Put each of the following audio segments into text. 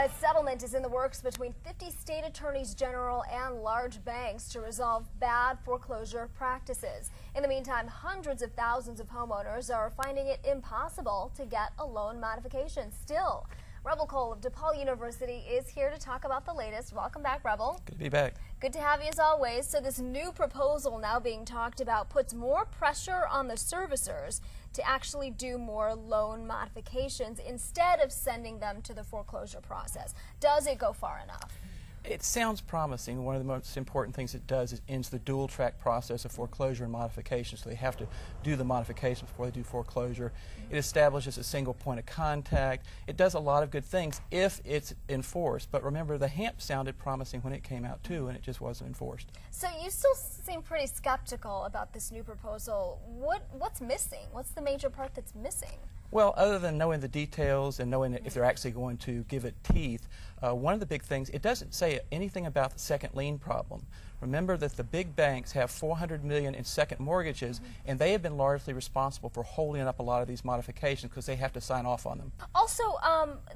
A settlement is in the works between 50 state attorneys general and large banks to resolve bad foreclosure practices. In the meantime, hundreds of thousands of homeowners are finding it impossible to get a loan modification. Still, Rebel Cole of DePaul University is here to talk about the latest. Welcome back, Rebel. Good to be back. Good to have you as always. So this new proposal now being talked about puts more pressure on the servicers to actually do more loan modifications instead of sending them to the foreclosure process. Does it go far enough? It sounds promising. One of the most important things it does is ends the dual track process of foreclosure and modification. So they have to do the modifications before they do foreclosure. It establishes a single point of contact. It does a lot of good things if it's enforced. But remember, the HAMP sounded promising when it came out too, and it just wasn't enforced. So you still seem pretty skeptical about this new proposal. What's missing? What's the major part that's missing? Well, other than knowing the details and knowing if they're actually going to give it teeth, one of the big things, it doesn't say anything about the second lien problem. Remember that the big banks have $400 million in second mortgages, and they have been largely responsible for holding up a lot of these modifications because they have to sign off on them. Also,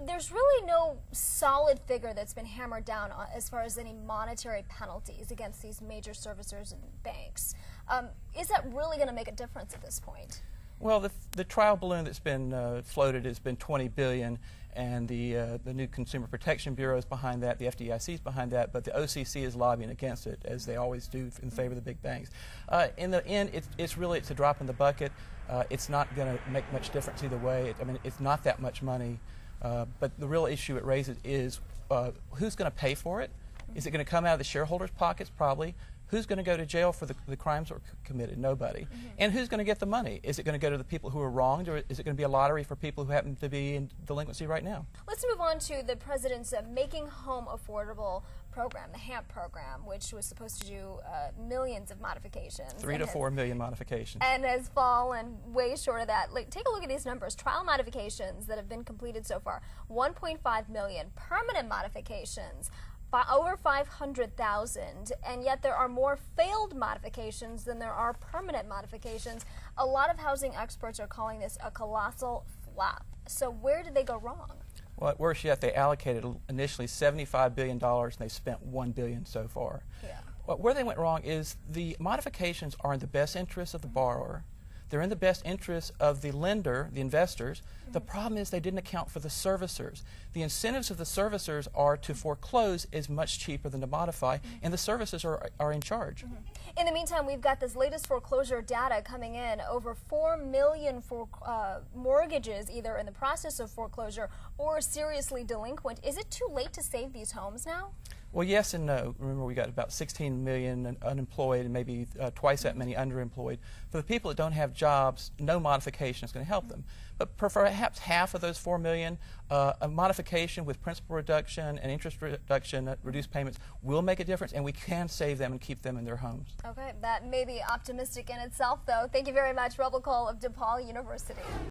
there's really no solid figure that's been hammered down on as far as any monetary penalties against these major servicers and banks. Is that really going to make a difference at this point? Well, the trial balloon that's been floated has been $20 billion, and the new Consumer Protection Bureau is behind that, the FDIC is behind that, but the OCC is lobbying against it, as they always do in favor of the big banks. In the end, it's a drop in the bucket. It's not going to make much difference either way. I mean, it's not that much money, but the real issue it raises is who's going to pay for it? Is it going to come out of the shareholders' pockets? Probably. Who's going to go to jail for the crimes that were committed? Nobody. And who's going to get the money? Is it going to go to the people who are wronged, or is it going to be a lottery for people who happen to be in delinquency right now? Let's move on to the President's Making Home Affordable program, the HAMP program, which was supposed to do millions of modifications. 3 to 4 million modifications. And has fallen way short of that. Like, take a look at these numbers. Trial modifications that have been completed so far, 1.5 million. Permanent modifications, over 500,000, and yet there are more failed modifications than there are permanent modifications. A lot of housing experts are calling this a colossal flop. So where did they go wrong? Well, worse yet, they allocated initially $75 billion, and they spent $1 billion so far. Yeah. Well, where they went wrong is the modifications are in the best interest of the borrower. They're in the best interest of the lender, the investors. The problem is they didn't account for the servicers. The incentives of the servicers are to foreclose is much cheaper than to modify, and the servicers are in charge. In the meantime, we've got this latest foreclosure data coming in. Over 4 million mortgages either in the process of foreclosure or seriously delinquent. Is it too late to save these homes now? Well, yes and no. Remember, we got about 16 million unemployed and maybe twice that many underemployed. For the people that don't have jobs, no modification is going to help them. But for perhaps half of those 4 million, a modification with principal reduction and interest reduction, reduced payments, will make a difference, and we can save them and keep them in their homes. Okay, that may be optimistic in itself, though. Thank you very much, Rebel Cole of DePaul University.